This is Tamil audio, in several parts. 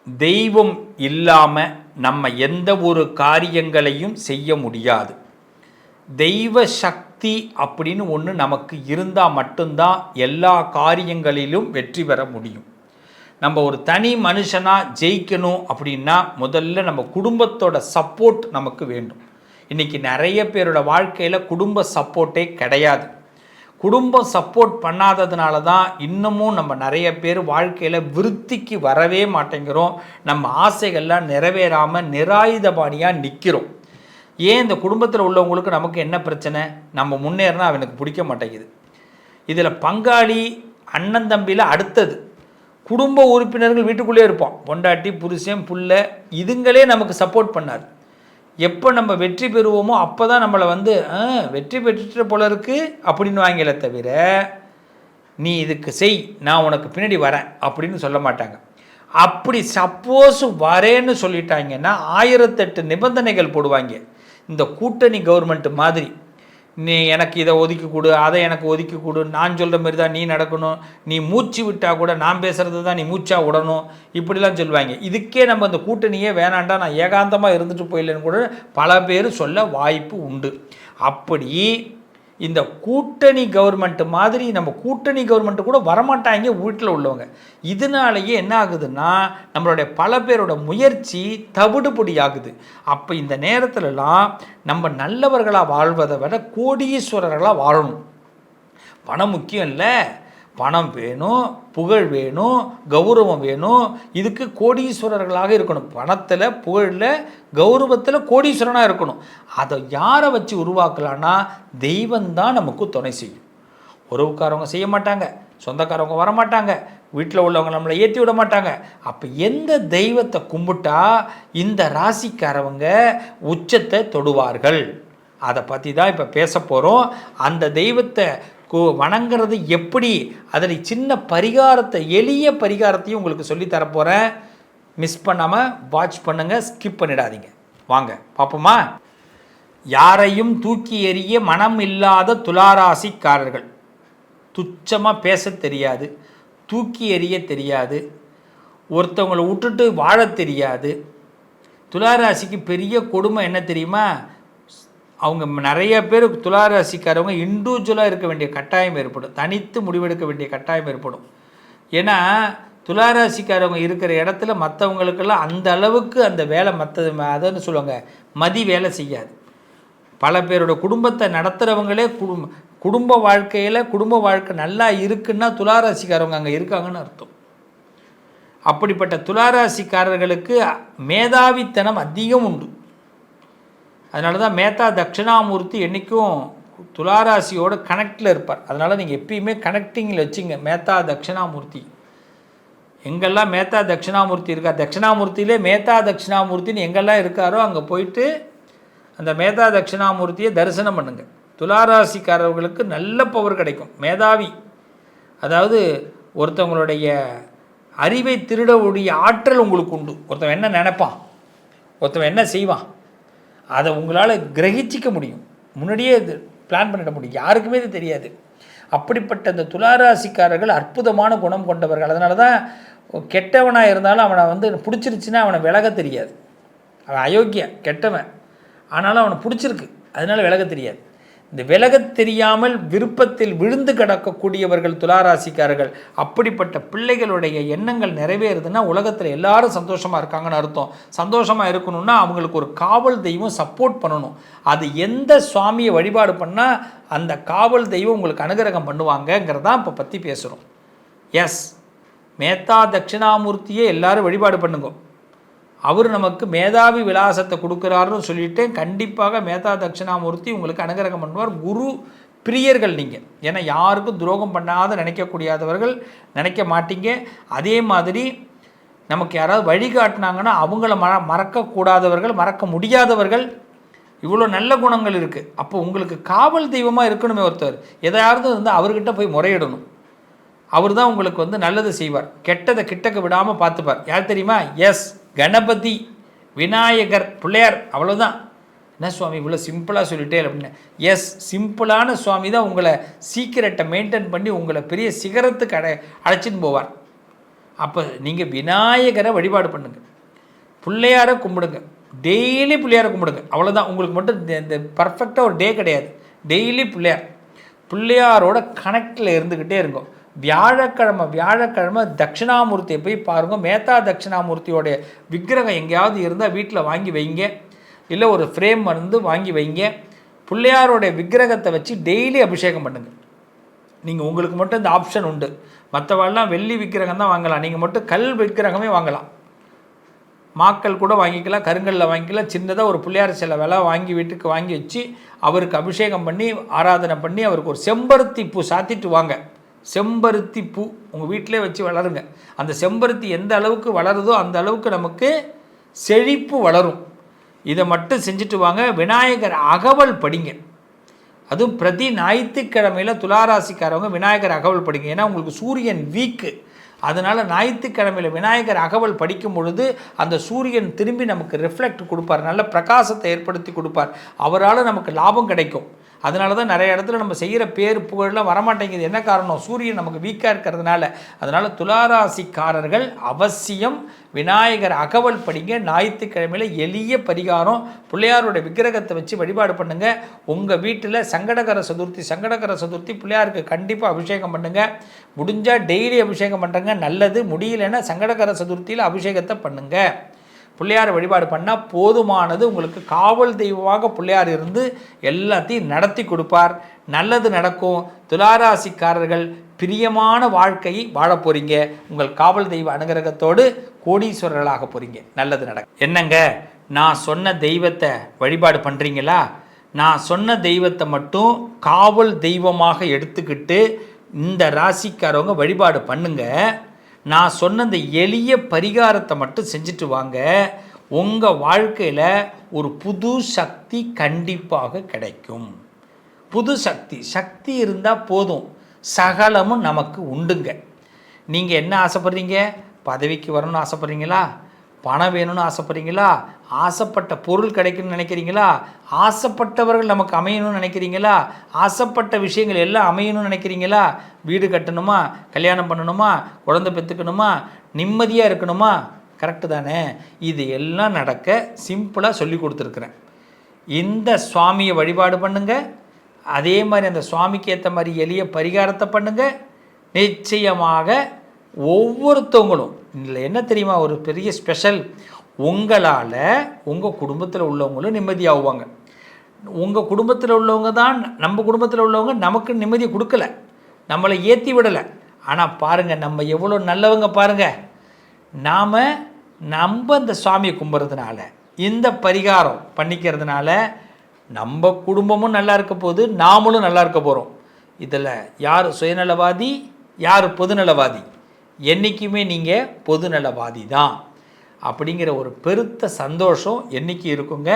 தெய்வம் இல்லாமல் நம்ம எந்த ஒரு காரியங்களையும் செய்ய முடியாது. தெய்வ சக்தி அப்படின்னு ஒன்று நமக்கு இருந்தால் மட்டும்தான் எல்லா காரியங்களிலும் வெற்றி பெற முடியும். நம்ம ஒரு தனி மனுஷனாக ஜெயிக்கணும் அப்படின்னா முதல்ல நம்ம குடும்பத்தோட சப்போர்ட் நமக்கு வேண்டும். இன்றைக்கி நிறைய பேரோட வாழ்க்கையில் குடும்ப சப்போர்ட்டே கிடையாது. குடும்பம் சப்போர்ட் பண்ணாததுனால தான் இன்னமும் நம்ம நிறைய பேர் வாழ்க்கையில் விருத்திக்கு வரவே மாட்டேங்கிறோம். நம்ம ஆசைகள்லாம் நிறைவேறாமல் நிராயுதபாணியாக நிற்கிறோம். ஏன் இந்த குடும்பத்தில் உள்ளவங்களுக்கு நமக்கு என்ன பிரச்சனை? நம்ம முன்னேறினா அவனுக்கு பிடிக்க மாட்டேங்குது. இதில் பங்காளி அண்ணன் தம்பியில் அடுத்தது குடும்ப உறுப்பினர்கள் வீட்டுக்குள்ளே இருப்போம். பொண்டாட்டி புருஷன் புள்ள இதுங்களே நமக்கு சப்போர்ட் பண்ணாது. எப்போ நம்ம வெற்றி பெறுவோமோ அப்போ தான் நம்மளை வெற்றி பெற்றுட்ட போல இருக்கு அப்படின்னு வாங்கல தவிர நீ இதுக்கு செய், நான் உனக்கு பின்னாடி வரேன் அப்படின்னு சொல்ல மாட்டாங்க. அப்படி சப்போஸ் வரேன்னு சொல்லிட்டாங்கன்னா 1008 நிபந்தனைகள் போடுவாங்க. இந்த கூட்டணி கவர்மெண்ட் மாதிரி நீ எனக்கு இதை ஒதுக்கி கொடு, அதை எனக்கு ஒதுக்கி கொடு, நான் சொல்கிற மாதிரி தான் நீ நடக்கணும், நீ மூச்சு விட்டால் கூட நான் பேசுகிறது தான் நீ மூச்சாக விடணும், இப்படிலாம் சொல்லுவாங்க. இதுக்கே நம்ம அந்த கூட்டணியே வேணாண்டா நான் ஏகாந்தமாக இருந்துட்டு போயிடலன்னு கூட பல பேர் சொல்ல வாய்ப்பு உண்டு. அப்படி இந்த கூட்டணி கவர்மெண்ட் மாதிரி நம்ம கூட்டணி கவர்மெண்ட்டு கூட வரமாட்டாங்க வீட்டில் உள்ளவங்க. இதனாலேயே என்ன ஆகுதுன்னா நம்மளுடைய பல பேரோட முயற்சி தவிடுபொடி ஆகுது. அப்போ இந்த நேரத்துலலாம் நம்ம நல்லவர்களாக வாழ்வதை விட கோடீஸ்வரர்களாக வாழணும். பணம் முக்கியம் இல்லை, பணம் வேணும், புகழ் வேணும், கௌரவம் வேணும். இதுக்கு கோடீஸ்வரர்களாக இருக்கணும். பணத்தில், புகழில், கௌரவத்தில் கோடீஸ்வரனாக இருக்கணும். அதை யாரை வச்சு உருவாக்கலான்னா தெய்வந்தான் நமக்கு துணை செய்யும். உறவுக்காரவங்க செய்ய மாட்டாங்க, சொந்தக்காரவங்க வரமாட்டாங்க, வீட்டில் உள்ளவங்க நம்மளை ஏற்றி விட மாட்டாங்க. அப்போ எந்த தெய்வத்தை கும்பிட்டா இந்த ராசிக்காரவங்க உச்சத்தை தொடுவார்கள், அதை பற்றி தான் இப்போ பேச போகிறோம். அந்த தெய்வத்தை வணங்குறது எப்படி, அதில் சின்ன பரிகாரத்தை, எளிய பரிகாரத்தையும் உங்களுக்கு சொல்லித்தரப்போகிறேன். மிஸ் பண்ணாமல் வாட்ச் பண்ணுங்கள், ஸ்கிப் பண்ணிடாதீங்க. வாங்க பார்ப்போமா. யாரையும் தூக்கி எறிய மனம் இல்லாத துளாராசிக்காரர்கள். துச்சமாக பேச தெரியாது, தூக்கி எறிய தெரியாது, ஒருத்தவங்களை விட்டுட்டு வாழ தெரியாது. துளாராசிக்கு பெரிய கொடுமை என்ன தெரியுமா? அவங்க நிறைய பேர் துளாராசிக்காரவங்க இண்டிவிஜுவலாக இருக்க வேண்டிய கட்டாயம் ஏற்படும், தனித்து முடிவெடுக்க வேண்டிய கட்டாயம் ஏற்படும். ஏன்னா துளாராசிக்காரவங்க இருக்கிற இடத்துல மற்றவங்களுக்கெல்லாம் அந்த அளவுக்கு அந்த வேலை அதைன்னு சொல்லுவாங்க மதி வேலை செய்யாது. பல பேரோட குடும்பத்தை நடத்துகிறவங்களே குடும்ப வாழ்க்கை நல்லா இருக்குன்னா துளாராசிக்காரவங்க அங்கே இருக்காங்கன்னு அர்த்தம். அப்படிப்பட்ட துளாராசிக்காரர்களுக்கு மேதாவித்தனம் அதிகம் உண்டு. அதனால தான் மேத்தா தட்சிணாமூர்த்தி என்றைக்கும் துளாராசியோட கனெக்டில் இருப்பார். அதனால் நீங்கள் எப்பயுமே கனெக்டிங்கில் வச்சுங்க மேத்தா தட்சிணாமூர்த்தி. எங்கெல்லாம் மேத்தா தட்சிணாமூர்த்தி இருக்கா, தட்சிணாமூர்த்தியிலே மேத்தா தட்சிணாமூர்த்தின்னு எங்கெல்லாம் இருக்காரோ அங்கே போயிட்டு அந்த மேத்தா தட்சிணாமூர்த்தியை தரிசனம் பண்ணுங்கள். துளாராசிக்காரர்களுக்கு நல்ல பவர் கிடைக்கும். மேதாவி, அதாவது ஒருத்தவங்களுடைய அறிவை திருடக்கூடிய ஆற்றல் உங்களுக்கு உண்டு. ஒருத்தவன் என்ன நினைப்பான், ஒருத்தவன் என்ன செய்வான், அதை உங்களால் கிரகிச்சிக்க முடியும், முன்னாடியே இது பிளான் பண்ணிட முடியும். யாருக்குமே இது தெரியாது. அப்படிப்பட்ட இந்த துளாராசிக்காரர்கள் அற்புதமான குணம் கொண்டவர்கள். அதனால தான் கெட்டவனாக இருந்தாலும் அவனை பிடிச்சிருச்சுன்னா அவனை விலக தெரியாது. அவன் அயோக்கியன், கெட்டவன், ஆனாலும் அவனை பிடிச்சிருக்கு, அதனால் விலக தெரியாது. இந்த விலக தெரியாமல் விருப்பத்தில் விழுந்து கிடக்கக்கூடியவர்கள் துளாராசிக்காரர்கள். அப்படிப்பட்ட பிள்ளைகளுடைய எண்ணங்கள் நிறைவேறுதுன்னா உலகத்தில் எல்லாரும் சந்தோஷமாக இருக்காங்கன்னு அர்த்தம். சந்தோஷமாக இருக்கணும்னா அவங்களுக்கு ஒரு காவல் தெய்வம் சப்போர்ட் பண்ணணும். அது எந்த சுவாமியை வழிபாடு பண்ணால் அந்த காவல் தெய்வம் உங்களுக்கு அனுகிரகம் பண்ணுவாங்கங்கிறதான் இப்போ பற்றி பேசுகிறோம். எஸ், மேத்தா தட்சிணாமூர்த்தியே எல்லாரும் வழிபாடு பண்ணுங்க. அவர் நமக்கு மேதாவி விலாசத்தை கொடுக்குறாருன்னு சொல்லிட்டு கண்டிப்பாக மேத்தா தட்சிணாமூர்த்தி உங்களுக்கு அனுகிரகம் பண்ணுவார். குரு பிரியர்கள் நீங்கள், ஏன்னா யாருக்கும் துரோகம் பண்ணாத நினைக்கக்கூடியவர்கள், நினைக்க மாட்டீங்க. அதே மாதிரி நமக்கு யாராவது வழிகாட்டினாங்கன்னா அவங்கள மறக்கக்கூடாதவர்கள், மறக்க முடியாதவர்கள். இவ்வளோ நல்ல குணங்கள் இருக்குது. அப்போ உங்களுக்கு காவல் தெய்வமாக இருக்கணுமே ஒருத்தர். எதையாவது அவர்கிட்ட போய் முறையிடணும். அவர் தான் உங்களுக்கு நல்லது செய்வார், கெட்டதை கிட்டக்க விடாமல் பார்த்துப்பார். யார் தெரியுமா? எஸ், கணபதி, விநாயகர், பிள்ளையார். அவ்வளோதான். என்ன சுவாமி இவ்வளோ சிம்பிளாக சொல்லிட்டே அப்படின்னு? எஸ், சிம்பிளான சுவாமி தான் உங்களை சீக்கிரட்டை மெயின்டைன் பண்ணி உங்களை பெரிய சிகரத்துக்கு அழைச்சின்னு போவார். அப்போ நீங்கள் விநாயகரை வழிபாடு பண்ணுங்கள், பிள்ளையாரை கும்பிடுங்க, டெய்லி பிள்ளையாரை கும்பிடுங்க. அவ்வளோதான். உங்களுக்கு மட்டும் இந்த பர்ஃபெக்டாக ஒரு டே கிடையாது. டெய்லி பிள்ளையாரோட கனெக்டில் இருந்துக்கிட்டே இருக்கும். வியாழக்கிழமை தட்சிணாமூர்த்தியை போய் பாருங்கள். மேத்தா தட்சிணாமூர்த்தியோடைய விக்கிரகம் எங்கேயாவது இருந்தால் வீட்டில் வாங்கி வைங்க, இல்லை ஒரு ஃப்ரேம் வாங்கி வைங்க. பிள்ளையாரோடைய விக்கிரகத்தை வச்சு டெய்லி அபிஷேகம் பண்ணுங்கள். நீங்கள் உங்களுக்கு மட்டும் இந்த ஆப்ஷன் உண்டு. மற்றவாள்லாம் வெள்ளி விக்கிரகம் தான் வாங்கலாம், நீங்கள் மட்டும் கல் விக்கிரகமே வாங்கலாம். மாக்கள் கூட வாங்கிக்கலாம், கருங்கல்ல வாங்கிக்கலாம். சின்னதாக ஒரு பிள்ளையார் சிலை விலை வாங்கி வீட்டுக்கு வாங்கி வச்சு அவருக்கு அபிஷேகம் பண்ணி ஆராதனை பண்ணி அவருக்கு ஒரு செம்பருத்தி பூ சாத்திட்டு வாங்க. செம்பருத்தி பூ உங்கள் வீட்டிலே வச்சு வளருங்க. அந்த செம்பருத்தி எந்த அளவுக்கு வளருதோ அந்த அளவுக்கு நமக்கு செழிப்பு வளரும். இதை மட்டும் செஞ்சுட்டு வாங்க. விநாயகர் அகவல் படிங்க. அதுவும் பிரதி ஞாயிற்றுக்கிழமையில் துளாராசிக்காரவங்க விநாயகர் அகவல் படிங்க. ஏன்னா உங்களுக்கு சூரியன் வீக்கு. அதனால் ஞாயிற்றுக்கிழமையில் விநாயகர் அகவல் படிக்கும் பொழுது அந்த சூரியன் திரும்பி நமக்கு ரிஃப்ளெக்ட் கொடுப்பார், நல்ல பிரகாசத்தை ஏற்படுத்தி கொடுப்பார். அவரால் நமக்கு லாபம் கிடைக்கும். அதனால தான் நிறைய இடத்துல நம்ம செய்கிற பேர் புகழெலாம் வரமாட்டேங்குது. என்ன காரணம்? சூரியன் நமக்கு வீக்காக இருக்கிறதுனால. அதனால் துளாராசிக்காரர்கள் அவசியம் விநாயகர் அகவல் படிங்க. ஞாயிற்றுக்கிழமையில் எளிய பரிகாரம், பிள்ளையாரோட விக்கிரகத்தை வச்சு வழிபாடு பண்ணுங்கள். உங்கள் வீட்டில் சங்கடகர சதுர்த்தி பிள்ளையாருக்கு கண்டிப்பாக அபிஷேகம் பண்ணுங்கள். முடிஞ்சால் டெய்லி அபிஷேகம் பண்ணுறங்க, நல்லது. முடியலைன்னா சங்கடகர சதுர்த்தியில் அபிஷேகத்தை பண்ணுங்கள். பிள்ளையார் வழிபாடு பண்ணால் போதுமானது. உங்களுக்கு காவல் தெய்வமாக பிள்ளையார் இருந்து எல்லாத்தையும் நடத்தி கொடுப்பார். நல்லது நடக்கும். துளாராசிக்காரர்கள் பிரியமான வாழ்க்கையை வாழ போகிறீங்க. உங்கள் காவல் தெய்வ அனுகிரகத்தோடு கோடீஸ்வரர்களாக போகிறீங்க. நல்லது நடக்கும். என்னங்க, நான் சொன்ன தெய்வத்தை வழிபாடு பண்ணுறீங்களா? நான் சொன்ன தெய்வத்தை மட்டும் காவல் தெய்வமாக எடுத்துக்கிட்டு இந்த ராசிக்காரவங்க வழிபாடு பண்ணுங்க. நான் சொன்ன இந்த எளிய பரிகாரத்தை மட்டும் செஞ்சுட்டு வாங்க. உங்கள் வாழ்க்கையில் ஒரு புது சக்தி கண்டிப்பாக கிடைக்கும். புது சக்தி இருந்தால் போதும், சகலமும் நமக்கு உண்டுங்க. நீங்கள் என்ன ஆசைப்படுறீங்க? பதவிக்கு வரணும்னு ஆசைப்படுறீங்களா? பணம் வேணும்னு ஆசைப்படுறீங்களா? ஆசைப்பட்ட பொருள் கிடைக்கணும்னு நினைக்கிறீங்களா? ஆசைப்பட்டவர்கள் நமக்கு அமையணும்னு நினைக்கிறீங்களா? ஆசைப்பட்ட விஷயங்கள் எல்லாம் அமையணும்னு நினைக்கிறீங்களா? வீடு கட்டணுமா, கல்யாணம் பண்ணணுமா, குழந்தை பெற்றுக்கணுமா, நிம்மதியாக இருக்கணுமா? கரெக்டு தானே? இது எல்லாம் நடக்க சிம்பிளாக சொல்லி கொடுத்துருக்குறேன். இந்த சுவாமியை வழிபாடு பண்ணுங்கள். அதே மாதிரி அந்த சுவாமிக்கு ஏற்ற மாதிரி எளிய பரிகாரத்தை பண்ணுங்கள். நிச்சயமாக ஒவ்வொருத்தவங்களும் இதில் என்ன தெரியுமா ஒரு பெரிய ஸ்பெஷல், உங்களால் உங்கள் குடும்பத்தில் உள்ளவங்களும் நிம்மதியாகுவாங்க. உங்கள் குடும்பத்தில் உள்ளவங்க தான், நம்ம குடும்பத்தில் உள்ளவங்க நமக்கு நிம்மதியை கொடுக்கல, நம்மளை ஏற்றி விடலை. ஆனால் பாருங்கள், நம்ம எவ்வளோ நல்லவங்க பாருங்கள். நம்ம இந்த சுவாமியை கும்பிட்றதுனால, இந்த பரிகாரம் பண்ணிக்கிறதுனால நம்ம குடும்பமும் நல்லா இருக்க போகுது, நாமளும் நல்லா இருக்க போகிறோம். இதில் யார் சுயநலவாதி, யார் பொதுநலவாதி? என்றைக்குமே நீங்கள் பொதுநலவாதி தான். அப்படிங்கிற ஒரு பெருத்த சந்தோஷம் என்றைக்கு இருக்குங்க.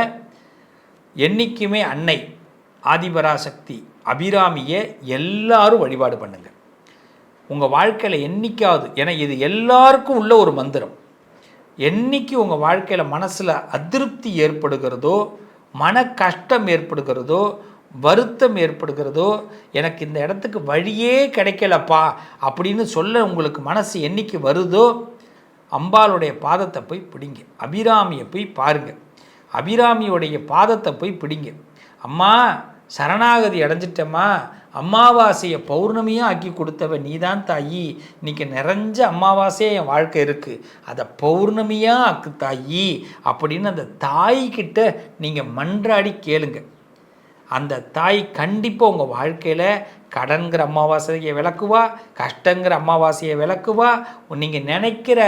என்றைக்குமே அன்னை ஆதிபராசக்தி அபிராமியை எல்லாரும் வழிபாடு பண்ணுங்கள். உங்கள் வாழ்க்கையில் என்றைக்காவது, ஏன்னா இது எல்லாருக்கும் உள்ள ஒரு மந்திரம். என்றைக்கு உங்கள் வாழ்க்கையில் மனசில் அதிருப்தி ஏற்படுகிறதோ, மன கஷ்டம் ஏற்படுகிறதோ, வருத்தம் ஏற்படுகிறதோ, எனக்கு இந்த இடத்துக்கு வழியே கிடைக்கலப்பா அப்படின்னு சொல்ல உங்களுக்கு மனசு என்றைக்கு வருதோ, அம்பாளுடைய பாதத்தை போய் பிடிங்க. அபிராமியை போய் பாருங்கள். அபிராமியோடைய பாதத்தை போய் பிடிங்க. அம்மா சரணாகதி அடைஞ்சிட்டம்மா, அமாவாசையை பௌர்ணமியாக ஆக்கி கொடுத்தவ நீதான் தாயி, இன்றைக்கி நிறைஞ்ச அமாவாசையாக என் வாழ்க்கை இருக்குது, அதை பௌர்ணமியாக ஆக்கு தாயி அப்படின்னு அந்த தாய்கிட்ட நீங்கள் மன்றாடி கேளுங்க. அந்த தாய் கண்டிப்பாக உங்கள் வாழ்க்கையில் கடன்கிற அமாவாசையை விளக்குவா, கஷ்டங்கிற அமாவாசையை விளக்குவா, நீங்கள் நினைக்கிற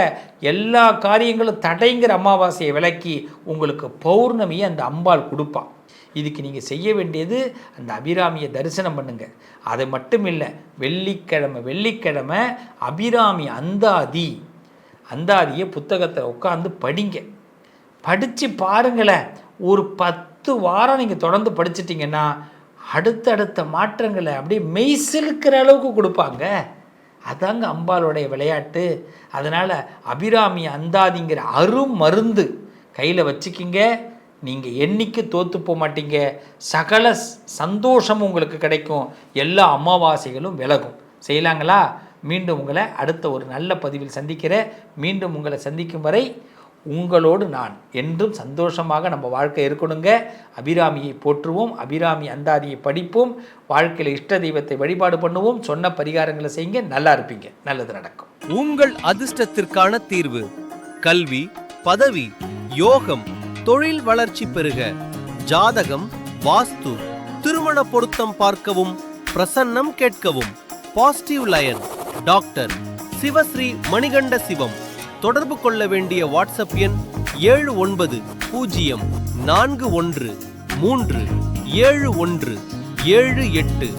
எல்லா காரியங்களும் தடைங்கிற அமாவாசையை விளக்கி உங்களுக்கு பௌர்ணமியை அந்த அம்பாள் கொடுப்பாள். இதுக்கு நீங்கள் செய்ய வேண்டியது அந்த அபிராமியை தரிசனம் பண்ணுங்கள். அது மட்டும் இல்லை, வெள்ளிக்கிழமை அபிராமி அந்தாதியை புத்தகத்தில் உட்காந்து படிங்க. படித்து பாருங்களேன். ஒரு 10 வாரம் நீங்கள் தொடர்ந்து படிச்சிட்டிங்கன்னா அடுத்தடுத்த மாற்றங்களை அப்படியே மெய்சிலுக்கிற அளவுக்கு கொடுப்பாங்க. அதாங்க அம்பாளுடைய விளையாட்டு. அதனால் அபிராமி அந்தாதிங்கிற அருமருந்து கையில் வச்சுக்கிங்க. நீங்கள் என்னைக்கு தோற்று போக மாட்டீங்க. சகல சந்தோஷமும் உங்களுக்கு கிடைக்கும். எல்லா அமாவாசைகளும் விலகும். செய்யலாங்களா? மீண்டும் உங்களை அடுத்த ஒரு நல்ல பதிவில் சந்திக்கிறேன். மீண்டும் உங்களை சந்திக்கும் வரை உங்களோடு நான் என்றும் சந்தோஷமாக நம்ம வாழ்க்கை இருக்கணுங்க. அபிராமியை போற்றுவோம், அபிராமி அந்தாதியை படிப்போம், வாழ்க்கையில் இஷ்ட தெய்வத்தை வழிபாடு பண்ணுவோம், சொன்ன பரிகாரங்களை செய்யுங்க, நல்லா இருப்பீங்க, நல்லது நடக்கும். உங்கள் அதிர்ஷ்டத்திற்கான தீர்வு: கல்வி, பதவி, யோகம், தொழில் வளர்ச்சி பெருக. ஜாதகம், வாஸ்து, திருமண பொருத்தம் பார்க்கவும், பிரசன்னம் கேட்கவும். Positive lion doctor Sivasri Manikanda Sivam. தொடர்பு கொள்ள வேண்டிய வாட்ஸ்அப் எண் 7904137178.